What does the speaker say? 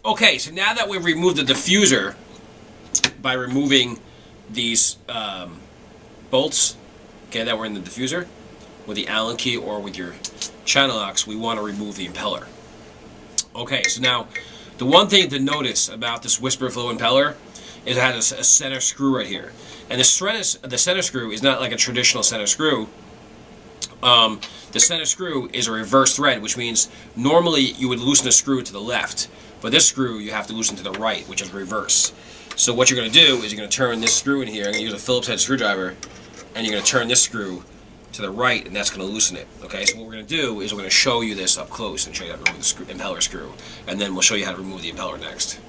Okay, so now that we've removed the diffuser by removing these bolts, okay, that were in the diffuser, with the Allen key or with your channel locks, we want to remove the impeller. Okay, so now the one thing to notice about this Whisperflo impeller is it has a center screw right here. And the center screw is not like a traditional center screw. The center screw is a reverse thread, which means normally you would loosen a screw to the left, but this screw you have to loosen to the right, which is reverse. So what you're going to do is you're going to turn this screw in here. I'm going to use a Phillips head screwdriver, and you're going to turn this screw to the right, and that's going to loosen it. Okay, so what we're going to do is we're going to show you this up close and show you how to remove the impeller screw, and then we'll show you how to remove the impeller next.